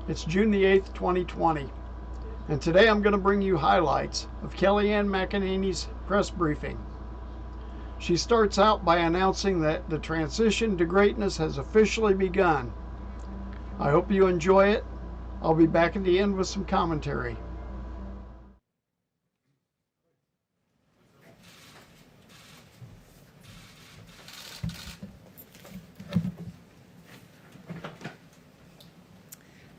It's June the 8th, 2020, and today I'm going to bring you highlights of Kayleigh Mcenany's press briefing. She starts out by announcing that the transition to greatness has officially begun. I hope you enjoy it. I'll be back at the end with some commentary.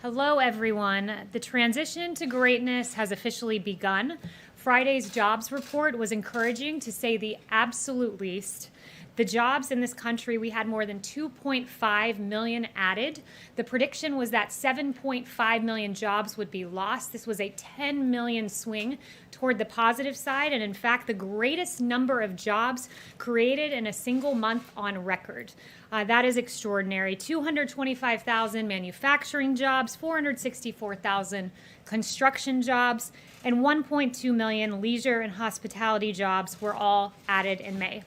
Hello, everyone. The transition to greatness has officially begun. Friday's jobs report was encouraging, to say the absolute least. The jobs in this country, we had more than 2.5 million added. The prediction was that 7.5 million jobs would be lost. This was a 10 million swing toward the positive side, and in fact, the greatest number of jobs created in a single month on record. That is extraordinary. 225,000 manufacturing jobs, 464,000 construction jobs, and 1.2 million leisure and hospitality jobs were all added in May.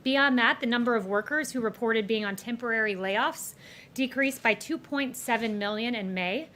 Beyond that, the number of workers who reported being on temporary layoffs decreased by 2.7 million in May.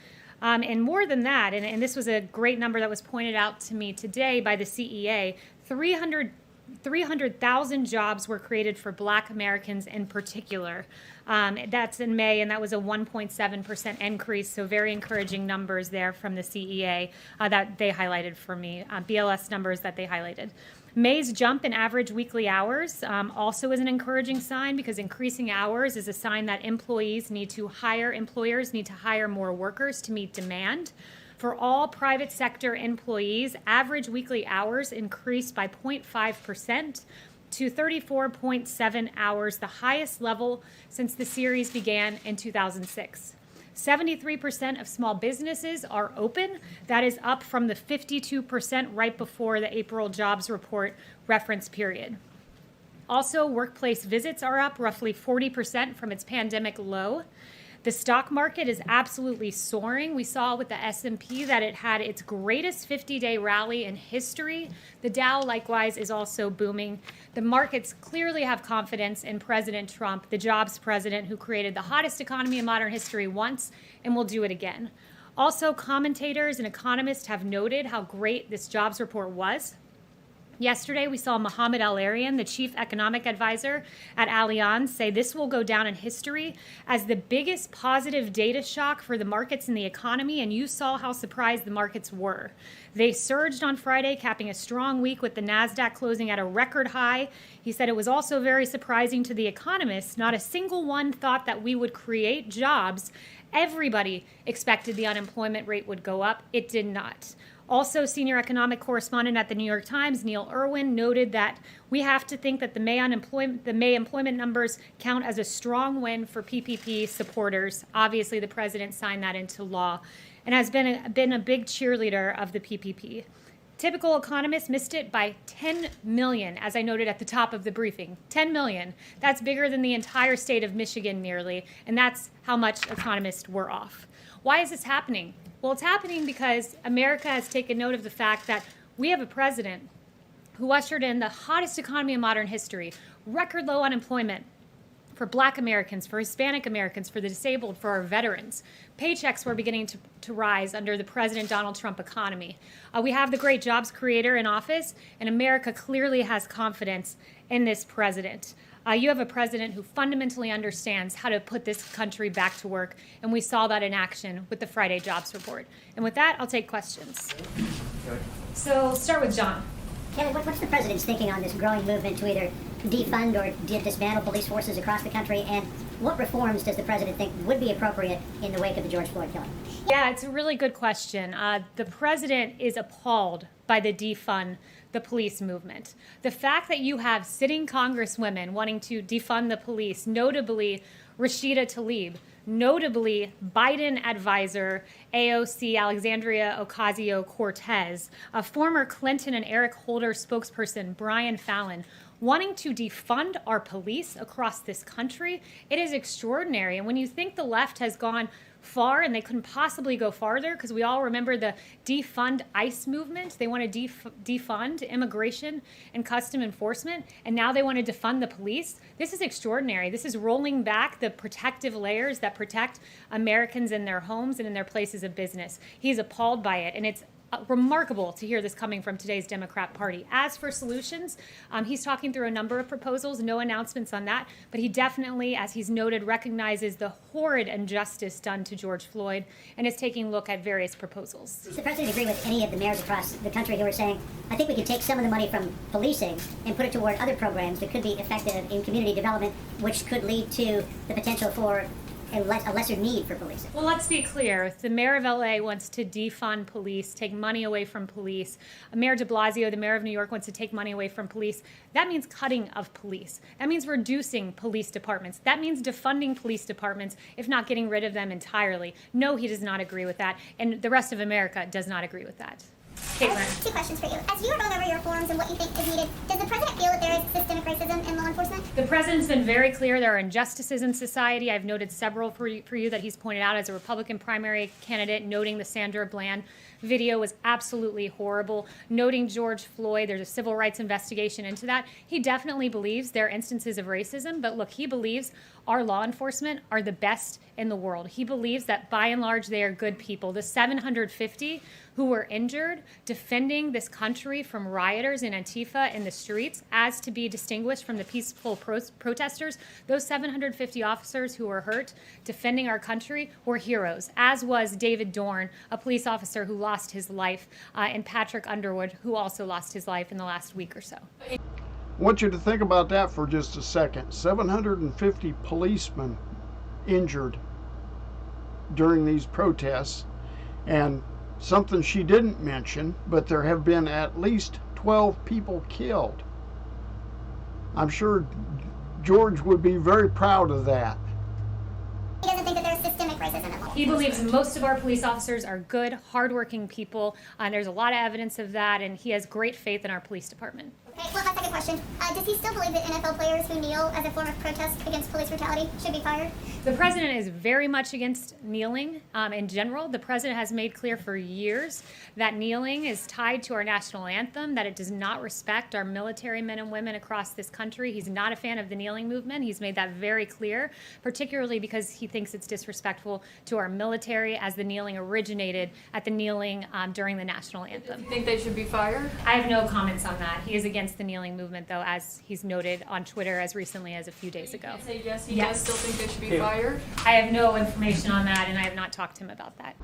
And more than that, and this was a great number that was pointed out to me today by the CEA, 300,000 jobs were created for Black Americans in particular. That's in May, and that was a 1.7% increase, so very encouraging numbers there from the CEA that they highlighted for me, BLS numbers that they highlighted. May's jump in average weekly hours also is an encouraging sign, because increasing hours is a sign that employers need to hire more workers to meet demand. For all private sector employees, average weekly hours increased by 0.5% to 34.7 hours, the highest level since the series began in 2006. 73% of small businesses are open. That is up from the 52% right before the April jobs report reference period. Also, workplace visits are up roughly 40% from its pandemic low. The stock market is absolutely soaring. We saw with the S&P that it had its greatest 50-day rally in history. The Dow, likewise, is also booming. The markets clearly have confidence in President Trump, the jobs president who created the hottest economy in modern history once and will do it again. Also, commentators and economists have noted how great this jobs report was. Yesterday, we saw Mohamed El-Erian, the chief economic advisor at Allianz, say this will go down in history as the biggest positive data shock for the markets and the economy, and you saw how surprised the markets were. They surged on Friday, capping a strong week with the NASDAQ closing at a record high. He said it was also very surprising to the economists. Not a single one thought that we would create jobs. Everybody expected the unemployment rate would go up. It did not. Also, senior economic correspondent at the New York Times, Neil Irwin, noted that we have to think that the May employment numbers count as a strong win for PPP supporters. Obviously, the president signed that into law and has been a big cheerleader of the PPP. Typical economists missed it by 10 million, as I noted at the top of the briefing. 10 million. That's bigger than the entire state of Michigan nearly, and that's how much economists were off. Why is this happening? Well, it's happening because America has taken note of the fact that we have a president who ushered in the hottest economy in modern history, record low unemployment for Black Americans, for Hispanic Americans, for the disabled, for our veterans. Paychecks were beginning to rise under the President Donald Trump economy. We have the great jobs creator in office, and America clearly has confidence in this president. You have a president who fundamentally understands how to put this country back to work, and we saw that in action with the Friday jobs report. And with that, I'll take questions. So start with John. Kayleigh, what's the president's thinking on this growing movement to either defund or dismantle police forces across the country, and what reforms does the president think would be appropriate in the wake of the George Floyd killing? Yeah, it's a really good question. The president is appalled by the defund the police movement. The fact that you have sitting congresswomen wanting to defund the police, notably Rashida Tlaib, notably Biden advisor AOC Alexandria Ocasio-Cortez, a former Clinton and Eric Holder spokesperson Brian Fallon, wanting to defund our police across this country. It is extraordinary. And when you think the left has gone far, and they couldn't possibly go farther, because we all remember the defund ICE movement. They want to defund immigration and custom enforcement, and now they want to defund the police. This is extraordinary. This is rolling back the protective layers that protect Americans in their homes and in their places of business. He's appalled by it, and it's remarkable to hear this coming from today's Democrat Party. As for solutions, he's talking through a number of proposals, no announcements on that, but he definitely, as he's noted, recognizes the horrid injustice done to George Floyd and is taking a look at various proposals. Does the president agree with any of the mayors across the country who are saying, I think we could take some of the money from policing and put it toward other programs that could be effective in community development, which could lead to the potential for a lesser need for policing? Well, let's be clear. If the mayor of LA wants to defund police, take money away from police, Mayor de Blasio, the mayor of New York, wants to take money away from police, that means cutting of police. That means reducing police departments. That means defunding police departments, if not getting rid of them entirely. No, he does not agree with that, and the rest of America does not agree with that. Kayleigh. Two questions for you. As you are going over your forms and what you think is needed, does the president feel that there is systemic racism in law enforcement? The president's been very clear there are injustices in society. I've noted several for you that he's pointed out as a Republican primary candidate, noting the Sandra Bland video was absolutely horrible, noting George Floyd. There's a civil rights investigation into that. He definitely believes there are instances of racism, but look, he believes our law enforcement are the best in the world. He believes that by and large they are good people. The 750 who were injured defending this country from rioters and Antifa in the streets, as to be distinguished from the peaceful protesters, those 750 officers who were hurt defending our country were heroes, as was David Dorn, a police officer who lost his life, and Patrick Underwood, who also lost his life in the last week or so. I want you to think about that for just a second. 750 policemen injured during these protests, and something she didn't mention, but there have been at least 12 people killed. I'm sure George would be very proud of that. He doesn't think that there's systemic racism in law. He believes most of our police officers are good, hardworking people, and there's a lot of evidence of that, and he has great faith in our police department. Okay, well, my second question. Does he still believe that NFL players who kneel as a form of protest against police brutality should be fired? The president is very much against kneeling in general. The president has made clear for years that kneeling is tied to our national anthem, that it does not respect our military men and women across this country. He's not a fan of the kneeling movement. He's made that very clear, particularly because he thinks it's disrespectful to our military, as the kneeling originated at the kneeling during the national anthem. Do you think they should be fired? I have no comments on that. He is against the kneeling movement, though, as he's noted on Twitter as recently as a few days ago. Say yes, he Yes. does still think they should be fired? I have no information on that, and I have not talked to him about that.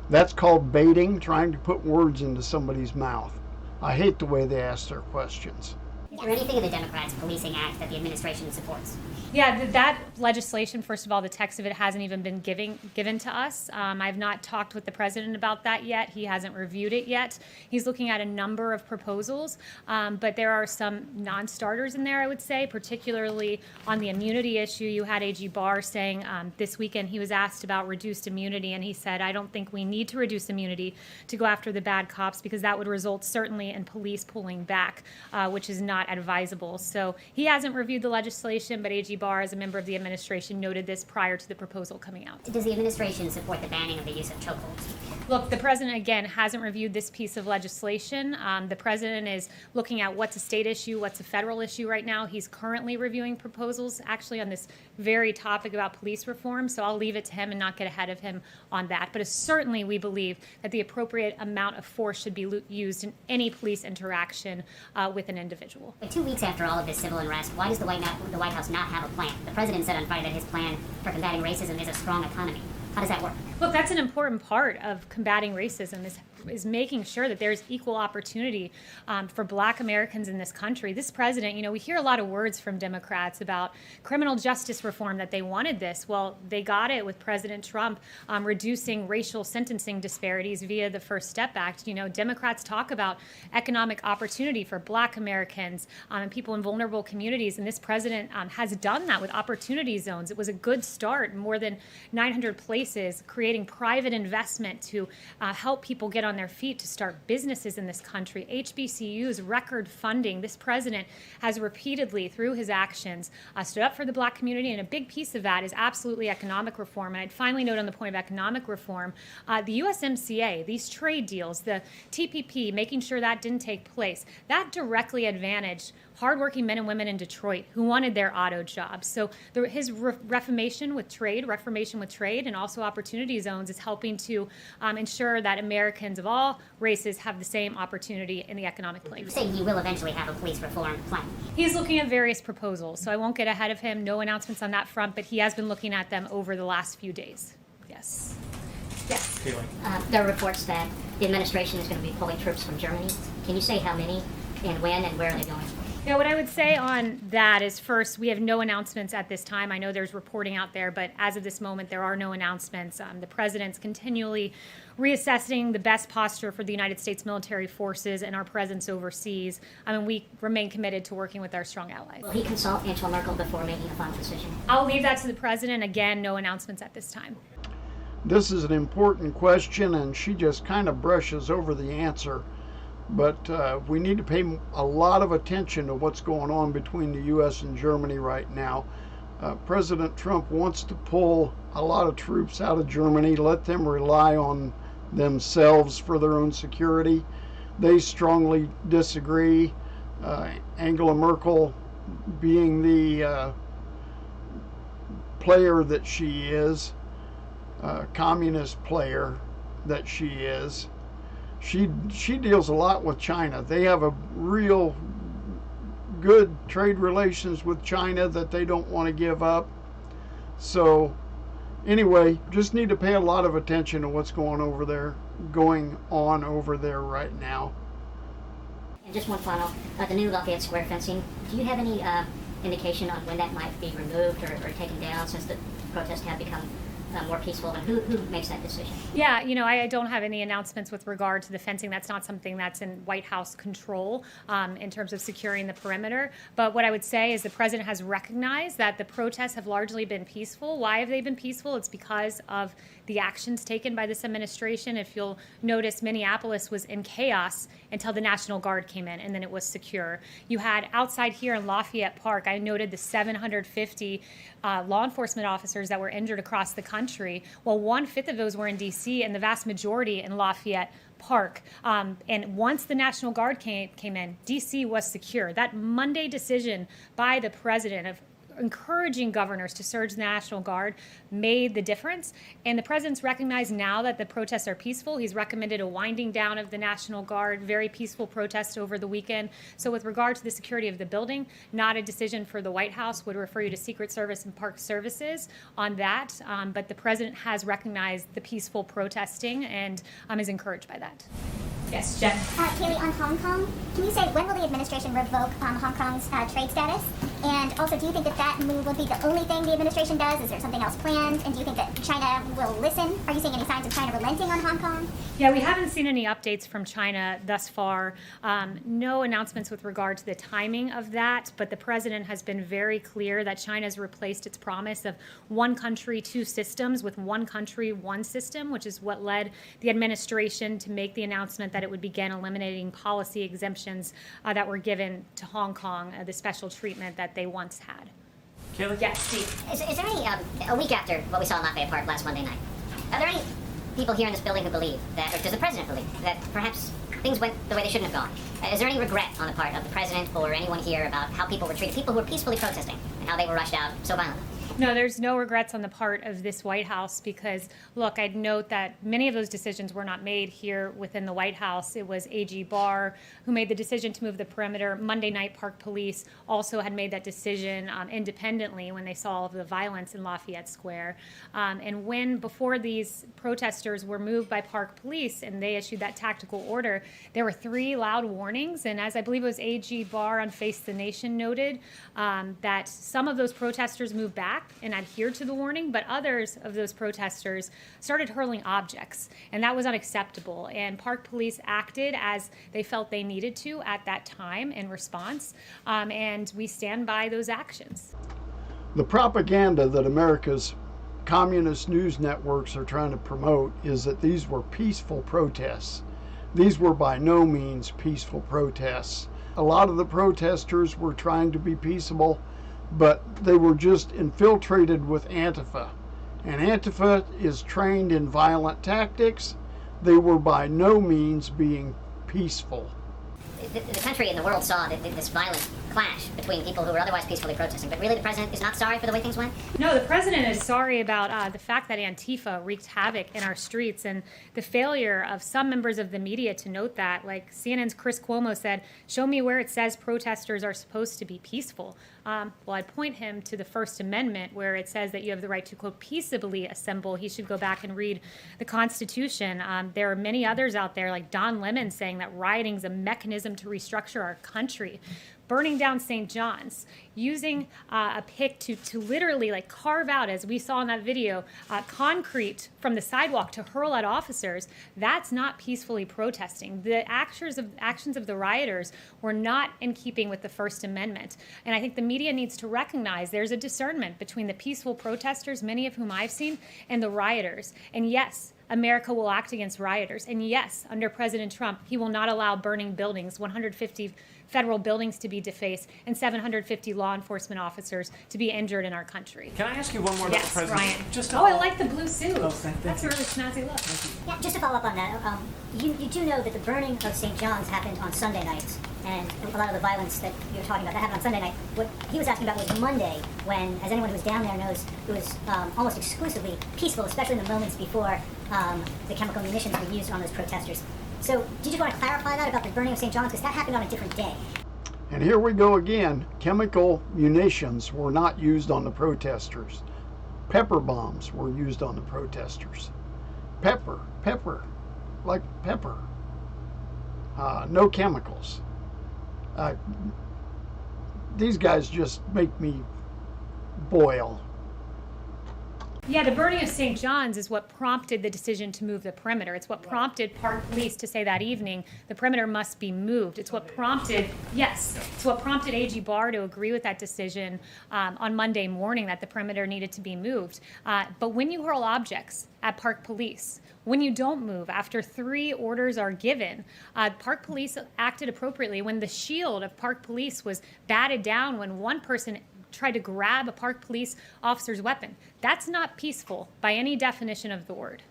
That's called baiting, trying to put words into somebody's mouth. I hate the way they ask their questions. Is there anything in the Democrats' Policing Act that the administration supports? Yeah, that legislation, first of all, the text of it hasn't even been given to us. I've not talked with the president about that yet. He hasn't reviewed it yet. He's looking at a number of proposals, but there are some non-starters in there, I would say, particularly on the immunity issue. You had A.G. Barr saying this weekend he was asked about reduced immunity, and he said, I don't think we need to reduce immunity to go after the bad cops, because that would result certainly in police pulling back, which is not advisable. So he hasn't reviewed the legislation, but A.G. Barr, as a member of the administration, noted this prior to the proposal coming out. Does the administration support the banning of the use of chokeholds? Look, the president, again, hasn't reviewed this piece of legislation. The president is looking at what's a state issue, what's a federal issue right now. He's currently reviewing proposals, actually, on this very topic about police reform, so I'll leave it to him and not get ahead of him on that. But certainly we believe that the appropriate amount of force should be used in any police interaction with an individual. But 2 weeks after all of this civil unrest, why does the White House not have a plan? The president said on Friday that his plan for combating racism is a strong economy. How does that work? Look, that's an important part of combating racism, is making sure that there's equal opportunity for Black Americans in this country. This president, we hear a lot of words from Democrats about criminal justice reform, that they wanted this. Well, they got it with President Trump reducing racial sentencing disparities via the First Step Act. Democrats talk about economic opportunity for Black Americans and people in vulnerable communities, and this president has done that with opportunity zones. It was a good start, more than 900 places, creating private investment to help people get on on their feet to start businesses in this country. HBCUs, record funding. This president has repeatedly, through his actions, stood up for the black community, and a big piece of that is absolutely economic reform. And I'd finally note on the point of economic reform, the USMCA, these trade deals, the TPP, making sure that didn't take place, that directly advantaged hardworking men and women in Detroit who wanted their auto jobs. So his reformation with trade, and also opportunity zones is helping to ensure that Americans of all races have the same opportunity in the economic plane. You say he will eventually have a police reform plan. He's looking at various proposals, so I won't get ahead of him. No announcements on that front, but he has been looking at them over the last few days. Yes. Yes. There are reports that the administration is going to be pulling troops from Germany. Can you say how many and when and where are they going? Yeah, what I would say on that is, first, we have no announcements at this time. I know there's reporting out there, but as of this moment, there are no announcements. The president's continually reassessing the best posture for the United States military forces and our presence overseas. I mean, we remain committed to working with our strong allies. Will he consult Angela Merkel before making a final decision? I'll leave that to the president. Again, no announcements at this time. This is an important question, and she just kind of brushes over the answer. But we need to pay a lot of attention to what's going on between the U.S. and Germany right now. President Trump wants to pull a lot of troops out of Germany, let them rely on themselves for their own security. They strongly disagree. Angela Merkel, being the player that she is, communist player that she is, she deals a lot with China. They have a real good trade relations with China that they don't want to give up. So anyway, just need to pay a lot of attention to what's going on over there right now. And just one final, the new Lafayette Square fencing, do you have any indication on when that might be removed or taken down, since the protests have become more peaceful, and who makes that decision? Yeah, I don't have any announcements with regard to the fencing. That's not something that's in White House control in terms of securing the perimeter. But what I would say is the president has recognized that the protests have largely been peaceful. Why have they been peaceful? It's because of the actions taken by this administration. If you'll notice, Minneapolis was in chaos until the National Guard came in, and then it was secure. You had outside here in Lafayette Park, I noted the 750 law enforcement officers that were injured across the country. Well, 1/5 of those were in D.C. and the vast majority in Lafayette Park. And once the National Guard came in, D.C. was secure. That Monday decision by the president of encouraging governors to surge the National Guard made the difference. And the president's recognized now that the protests are peaceful. He's recommended a winding down of the National Guard, very peaceful protest over the weekend. So with regard to the security of the building, not a decision for the White House, would refer you to Secret Service and Park Services on that. But the president has recognized the peaceful protesting and is encouraged by that. Yes, Jen. Kayleigh, on Hong Kong, can you say when will the administration revoke Hong Kong's trade status? And also, do you think that move will be the only thing the administration does? Is there something else planned? And do you think that China will listen? Are you seeing any signs of China relenting on Hong Kong? Yeah, we haven't seen any updates from China thus far. No announcements with regard to the timing of that, but the president has been very clear that China has replaced its promise of one country, two systems with one country, one system, which is what led the administration to make the announcement that it would begin eliminating policy exemptions that were given to Hong Kong, the special treatment that they once had. Kayleigh? Yes, Steve. Is there any, a week after what we saw in Lafayette Park last Monday night, are there any people here in this building who believe that, or does the president believe, that perhaps things went the way they shouldn't have gone? Is there any regret on the part of the president or anyone here about how people were treated, people who were peacefully protesting, and how they were rushed out so violently? No, there's no regrets on the part of this White House because, look, I'd note that many of those decisions were not made here within the White House. It was A.G. Barr who made the decision to move the perimeter. Monday night, Park Police also had made that decision independently when they saw all of the violence in Lafayette Square. And before these protesters were moved by Park Police and they issued that tactical order, there were 3 loud warnings. And as I believe it was A.G. Barr on Face the Nation noted, that some of those protesters moved back and adhered to the warning, but others of those protesters started hurling objects, and that was unacceptable. And Park Police acted as they felt they needed to at that time in response, and we stand by those actions. The propaganda that America's communist news networks are trying to promote is that these were peaceful protests. These were by no means peaceful protests. A lot of the protesters were trying to be peaceable, but they were just infiltrated with ANTIFA. And ANTIFA is trained in violent tactics. They were by no means being peaceful. The country and the world saw this violent clash between people who were otherwise peacefully protesting. But really, the president is not sorry for the way things went? No, the president is sorry about the fact that Antifa wreaked havoc in our streets and the failure of some members of the media to note that. Like CNN's Chris Cuomo said, show me where it says protesters are supposed to be peaceful. Well, I'd point him to the First Amendment where it says that you have the right to, quote, peaceably assemble. He should go back and read the Constitution. There are many others out there, like Don Lemon, saying that rioting is a mechanism to restructure our country. Burning down St. John's, using a pick to literally like carve out, as we saw in that video, concrete from the sidewalk to hurl at officers, that's not peacefully protesting. The actions of the rioters were not in keeping with the First Amendment. And I think the media needs to recognize there's a discernment between the peaceful protesters, many of whom I've seen, and the rioters. And yes, America will act against rioters. And yes, under President Trump, he will not allow burning buildings, 150 federal buildings to be defaced, and 750 law enforcement officers to be injured in our country. Can I ask you one more about the Yes, president? Ryan. I like the blue suit. Oh, thank you. That's a really snazzy look. Yeah, just to follow up on that, you do know that the burning of St. John's happened on Sunday nights, and a lot of the violence that you're talking about, that happened on Sunday night. What he was asking about was Monday, when, as anyone who was down there knows, it was almost exclusively peaceful, especially in the moments before the chemical munitions were used on those protesters. So, do you just want to clarify that about the burning of St. John's, because that happened on a different day? And here we go again. Chemical munitions were not used on the protesters. Pepper bombs were used on the protesters. Pepper, like pepper. No chemicals. These guys just make me boil. Yeah, the burning of St. John's is what prompted the decision to move the perimeter. It's what prompted Park Police to say that evening the perimeter must be moved. It's what prompted, it's what prompted AG Barr to agree with that decision on Monday morning that the perimeter needed to be moved. But when you hurl objects at Park Police, when you don't move after 3 orders are given, Park Police acted appropriately. When the shield of Park Police was batted down, when one person tried to grab a Park Police officer's weapon, that's not peaceful by any definition of the word.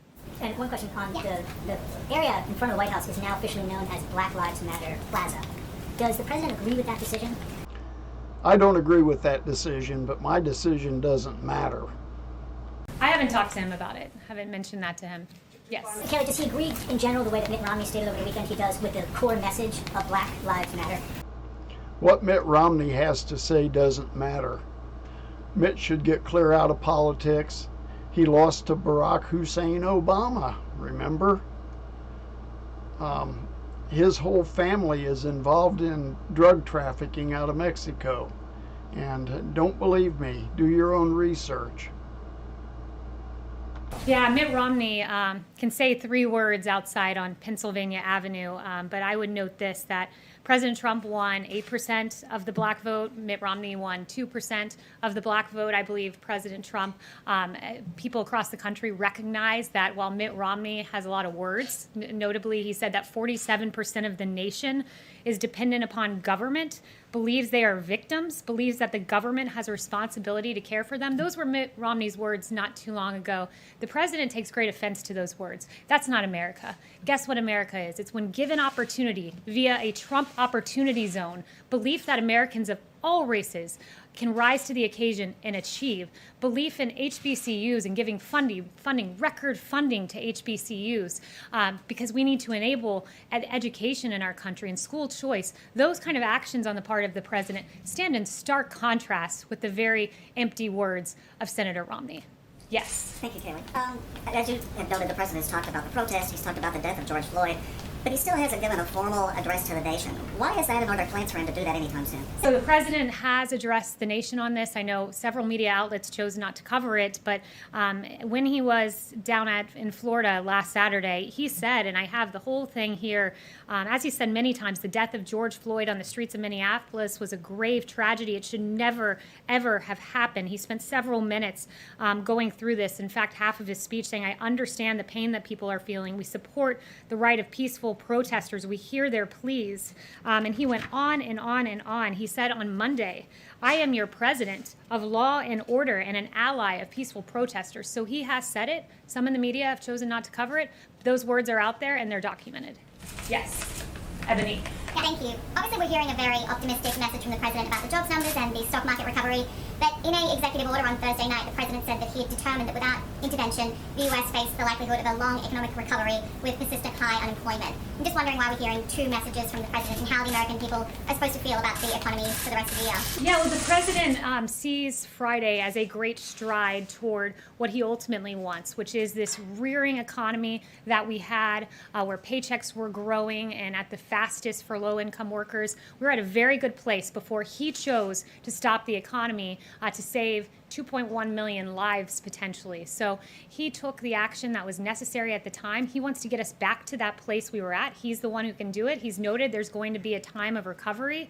And one question on the area in front of the White House is now officially known as Black Lives Matter Plaza. Does the president agree with that decision? I don't agree with that decision, but my decision doesn't matter. I haven't talked to him about it. Haven't mentioned that to him. Yes. Kayleigh, does he agree in general the way that Mitt Romney stated over the weekend he does with the core message of Black Lives Matter? What Mitt Romney has to say doesn't matter. Mitt should get clear out of politics. He lost to Barack Hussein Obama, remember? His whole family is involved in drug trafficking out of Mexico. And don't believe me, do your own research. Yeah, Mitt Romney can say 3 words outside on Pennsylvania Avenue, but I would note this, that President Trump won 8% of the black vote. Mitt Romney won 2% of the black vote. I believe President Trump, people across the country recognize that while Mitt Romney has a lot of words, notably he said that 47% of the nation is dependent upon government, believes they are victims, believes that the government has a responsibility to care for them. Those were Mitt Romney's words not too long ago. The president takes great offense to those words. That's not America. Guess what America is? It's when given opportunity via a Trump opportunity zone, belief that Americans of all races can rise to the occasion and achieve, belief in HBCUs and giving record funding to HBCUs, because we need to enable education in our country and school choice. Those kind of actions on the part of the president stand in stark contrast with the very empty words of Senator Romney. Yes. Thank you, Kayleigh. As you have noted, the president has talked about the protests, he's talked about the death of George Floyd, but he still hasn't given a formal address to the nation. Why is that, and are there plans for him to do that anytime soon? So the president has addressed the nation on this. I know several media outlets chose not to cover it, but when he was down in Florida last Saturday, he said, and I have the whole thing here, as he said many times, the death of George Floyd on the streets of Minneapolis was a grave tragedy. It should never, ever have happened. He spent several minutes going through this. In fact, half of his speech saying, I understand the pain that people are feeling. We support the right of peaceful peaceful protesters. We hear their pleas. And he went on and on and on. He said on Monday, I am your president of law and order and an ally of peaceful protesters. So he has said it. Some in the media have chosen not to cover it. Those words are out there and they're documented. Yes. Ebony. Yeah, thank you. Obviously, we're hearing a very optimistic message from the president about the jobs numbers and the stock market recovery. But in an executive order on Thursday night, the president said that he had determined that without intervention, the US faced the likelihood of a long economic recovery with persistent high unemployment. I'm just wondering why we're hearing two messages from the president and how the American people are supposed to feel about the economy for the rest of the year. Yeah, well, the president sees Friday as a great stride toward what he ultimately wants, which is this rearing economy that we had where paychecks were growing and at the fastest for low-income workers. We were at a very good place before he chose to stop the economy to save 2.1 million lives potentially. So he took the action that was necessary at the time. He wants to get us back to that place we were at. He's the one who can do it. He's noted there's going to be a time of recovery.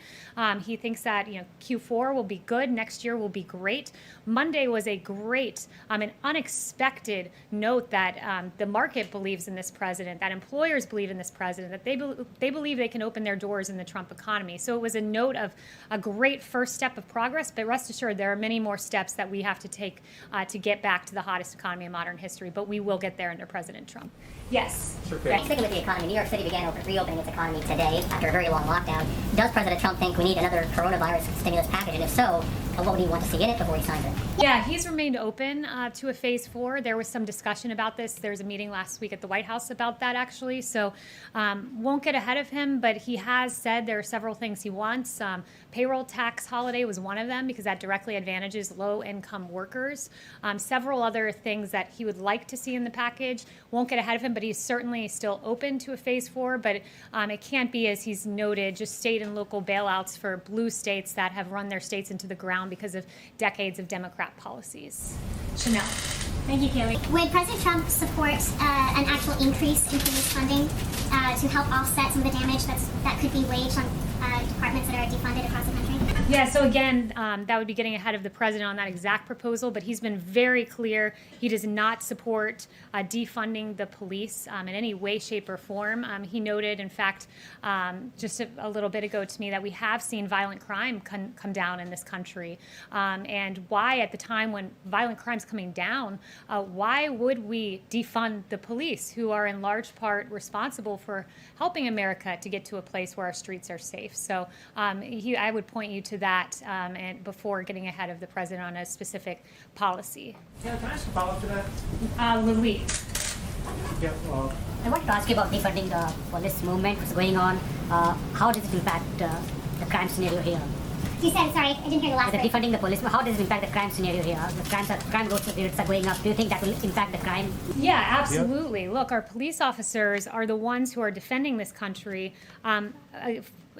He thinks that Q4 will be good. Next year will be great. Monday was a great and unexpected note that the market believes in this president, that employers believe in this president, that they believe they can open their doors in the Trump economy. So it was a note of a great first step of progress, but rest assured there are many more steps that we have to take to get back to the hottest economy in modern history, but we will get there under President Trump. Yes. Right. Sticking with the economy, New York City began reopening its economy today after a very long lockdown. Does President Trump think we need another coronavirus stimulus package? And if so, what would he want to see in it before he signs it? Yeah, he's remained open to a phase 4. There was some discussion about this. There was a meeting last week at the White House about that, actually. So won't get ahead of him, but he has said there are several things he wants. Payroll tax holiday was one of them because that directly advantages low-income workers. Several other things that he would like to see in the package. Won't get ahead of him, but he's certainly still open to a phase 4. But it can't be, as he's noted, just state and local bailouts for blue states that have run their states into the ground because of decades of Democrat policies. Chanel. Thank you, Kayleigh. Would President Trump support an actual increase in police funding to help offset some of the damage that could be waged on departments that are defunded across the country? Yeah, so again, that would be getting ahead of the president on that exact proposal, but he's been very clear he does not support defunding the police in any way, shape, or form. He noted, in fact, just a little bit ago to me that we have seen violent crime come down in this country. And why, at the time when violent crime's coming down, why would we defund the police, who are in large part responsible for helping America to get to a place where our streets are safe? So I would point you to that and before getting ahead of the president on a specific policy. Yeah, can I ask a follow-up to that? Louis. Yeah, I want to ask you about defunding the police movement that's going on. How does it impact the crime scenario here? You said, sorry, I didn't hear the last bit. Defunding the police, how does it impact the crime scenario here? The crime rates are going up. Do you think that will impact the crime? Yeah, absolutely. Yep. Look, our police officers are the ones who are defending this country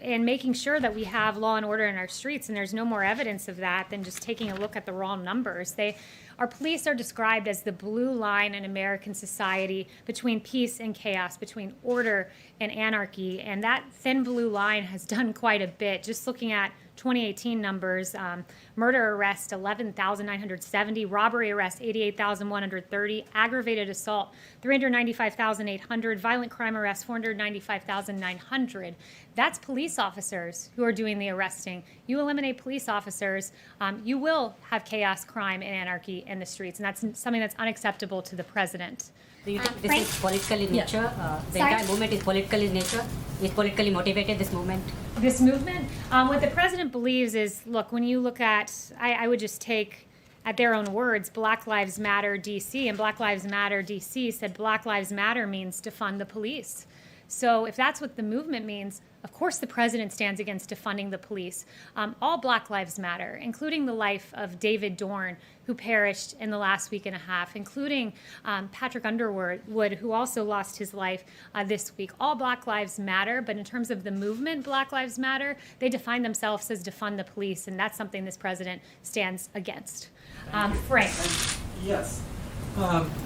and making sure that we have law and order in our streets, and there's no more evidence of that than just taking a look at the raw numbers. Our police are described as the blue line in American society between peace and chaos, between order and anarchy, and that thin blue line has done quite a bit. Just looking at 2018 numbers, murder arrest 11,970, robbery arrest 88,130, aggravated assault 395,800, violent crime arrest 495,900. That's police officers who are doing the arresting. You eliminate police officers, you will have chaos, crime, and anarchy in the streets, and that's something that's unacceptable to the president. Do you think this is political in nature? The entire movement is political in nature? Is politically motivated, this movement? This movement? What the president believes is, look, when you look at, I would just take at their own words, Black Lives Matter DC, and Black Lives Matter DC said Black Lives Matter means defund the police. So if that's what the movement means, of course the president stands against defunding the police. All Black Lives Matter, including the life of David Dorn, who perished in the last week and a half, including Patrick Underwood, who also lost his life this week. All Black Lives Matter, but in terms of the movement Black Lives Matter, they define themselves as defund the police, and that's something this president stands against. Frank. yes.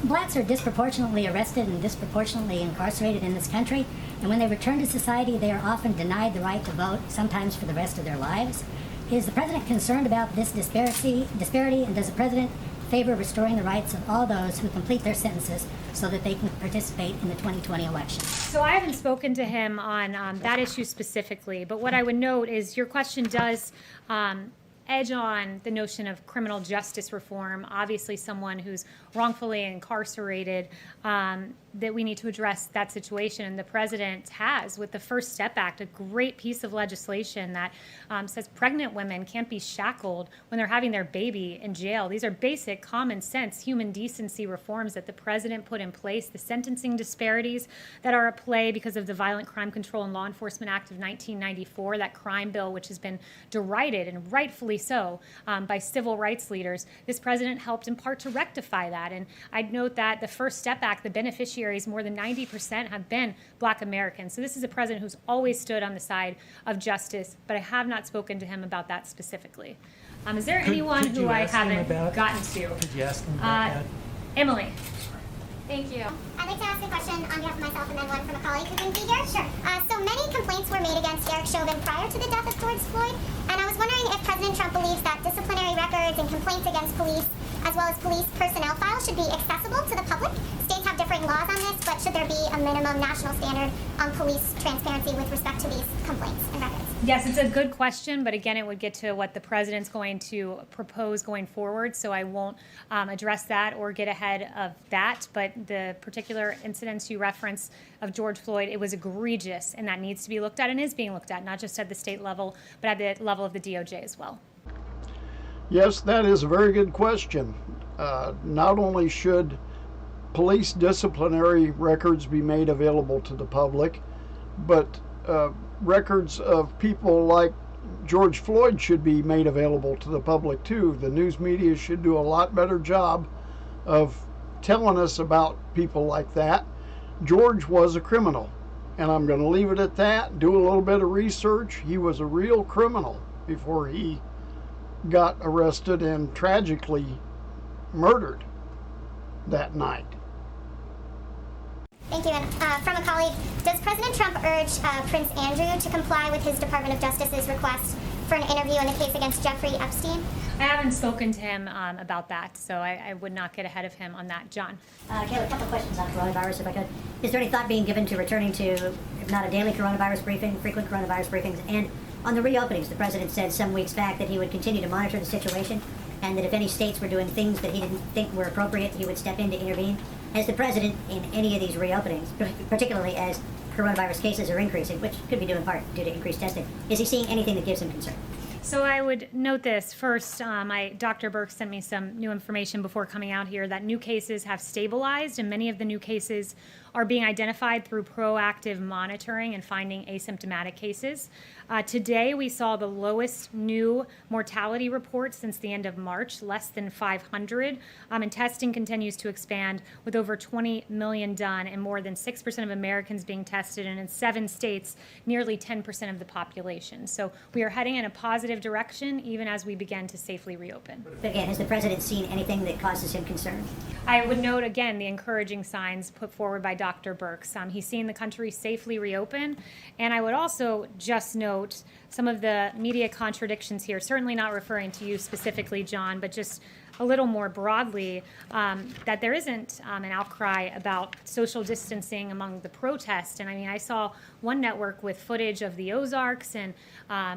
Blacks are disproportionately arrested and disproportionately incarcerated in this country, and when they return to society, they are often denied the right to vote, sometimes for the rest of their lives. Is the president concerned about this disparity, and does the president favor restoring the rights of all those who complete their sentences so that they can participate in the 2020 election. So I haven't spoken to him on that issue specifically, but what I would note is your question does edge on the notion of criminal justice reform. Obviously, someone who's wrongfully incarcerated, that we need to address that situation. And the president has, with the First Step Act, a great piece of legislation that says pregnant women can't be shackled when they're having their baby in jail. These are basic, common sense, human decency reforms that the president put in place. The sentencing disparities that are at play because of the Violent Crime Control and Law Enforcement Act of 1994, that crime bill which has been derided, and rightfully so, by civil rights leaders. This president helped in part to rectify that. And I'd note that the First Step Act, the beneficiaries, more than 90% have been Black Americans. So this is a president who's always stood on the side of justice, but I have not spoken to him about that specifically. Is there anyone who I haven't gotten to? Could you ask him about that? Emily. Thank you. I'd like to ask a question on behalf of myself and then one from a colleague who couldn't be here. Sure. So many complaints were made against Derek Chauvin prior to the death of George Floyd, and I was wondering if President Trump believes that disciplinary records and complaints against police, as well as police personnel files, should be accessible to the public. States have different laws on this, but should there be a minimum national standard on police transparency with respect to these complaints and records? Yes, it's a good question, but again, it would get to what the president's going to propose going forward, so I won't address that or get ahead of that. But the particular incidents you reference of George Floyd, it was egregious, and that needs to be looked at and is being looked at, not just at the state level, but at the level of the DOJ as well. Yes, that is a very good question. Not only should police disciplinary records be made available to the public, but records of people like George Floyd should be made available to the public too. The news media should do a lot better job of telling us about people like that. George was a criminal, and I'm going to leave it at that. Do a little bit of research. He was a real criminal before he got arrested and tragically murdered that night. Thank you. And from a colleague, does President Trump urge Prince Andrew to comply with his Department of Justice's request for an interview in the case against Jeffrey Epstein? I haven't spoken to him about that, so I would not get ahead of him on that. John. Kayleigh, a couple questions on coronavirus, if I could. Is there any thought being given to returning to, if not a daily coronavirus briefing, frequent coronavirus briefings? And on the reopenings, the president said some weeks back that he would continue to monitor the situation, and that if any states were doing things that he didn't think were appropriate, he would step in to intervene. As the president, in any of these reopenings, particularly as coronavirus cases are increasing, which could be due in part due to increased testing, is he seeing anything that gives him concern? So I would note this. First, Dr. Burke sent me some new information before coming out here that new cases have stabilized, and many of the new cases are being identified through proactive monitoring and finding asymptomatic cases. Today, we saw the lowest new mortality report since the end of March, less than 500, and testing continues to expand with over 20 million done and more than 6% of Americans being tested, and in 7 states, nearly 10% of the population. So we are heading in a positive direction, even as we begin to safely reopen. But again, has the president seen anything that causes him concern? I would note again the encouraging signs put forward by Dr. Birx. He's seen the country safely reopen, and I would also just note some of the media contradictions here, certainly not referring to you specifically, John, but just a little more broadly, that there isn't an outcry about social distancing among the protests. And I mean, I saw one network with footage of the Ozarks and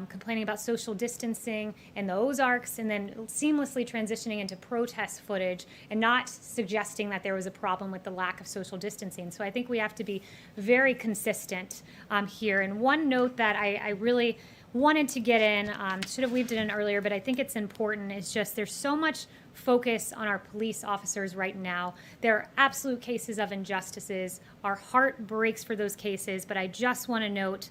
complaining about social distancing in the Ozarks, and then seamlessly transitioning into protest footage and not suggesting that there was a problem with the lack of social distancing. So I think we have to be very consistent here. And one note that I really wanted to get in, should have weaved it in earlier, but I think it's important, is just there's so much focus on our police officers right now. There are absolute cases of injustices. Our heart breaks for those cases, but I just want to note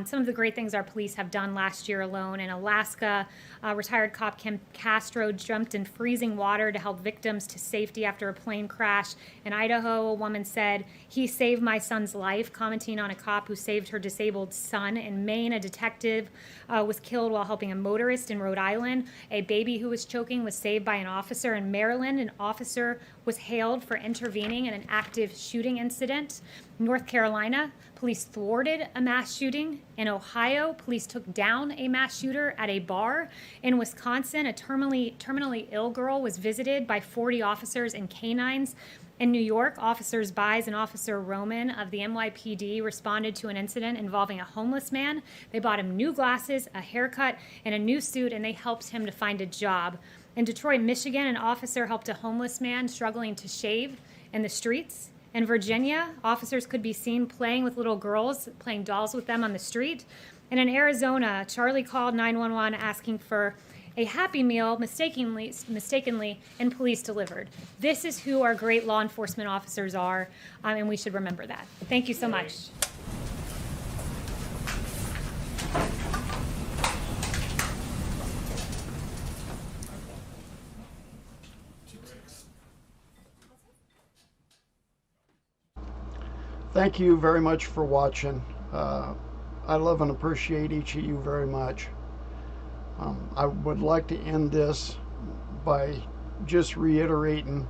some of the great things our police have done last year alone. In Alaska, retired cop Kim Castro jumped in freezing water to help victims to safety after a plane crash. In Idaho, a woman said, "He saved my son's life," commenting on a cop who saved her disabled son. In Maine, a detective was killed while helping a motorist. In Rhode Island, a baby who was choking was saved by an officer. In Maryland, an officer was hailed for intervening in an active shooting incident. North Carolina, police thwarted a mass shooting. In Ohio, police took down a mass shooter at a bar. In Wisconsin, a terminally ill girl was visited by 40 officers and canines. In New York, Officers Buys and Officer Roman of the NYPD responded to an incident involving a homeless man. They bought him new glasses, a haircut, and a new suit, and they helped him to find a job. In Detroit, Michigan, an officer helped a homeless man struggling to shave in the streets. In Virginia, officers could be seen playing with little girls, playing dolls with them on the street. And in Arizona, Charlie called 911 asking for a Happy Meal mistakenly, and police delivered. This is who our great law enforcement officers are, and we should remember that. Thank you so much. Thank you very much for watching. I love and appreciate each of you very much. I would like to end this by just reiterating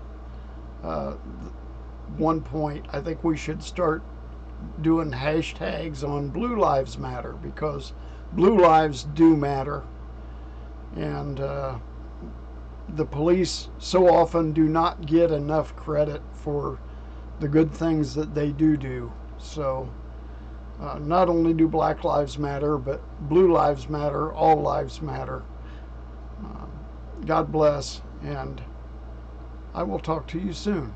one point. I think we should start doing hashtags on Blue Lives Matter, because blue lives do matter, and the police so often do not get enough credit for the good things that they do. So not only do Black Lives Matter, but Blue Lives Matter, all lives matter. God bless, and I will talk to you soon.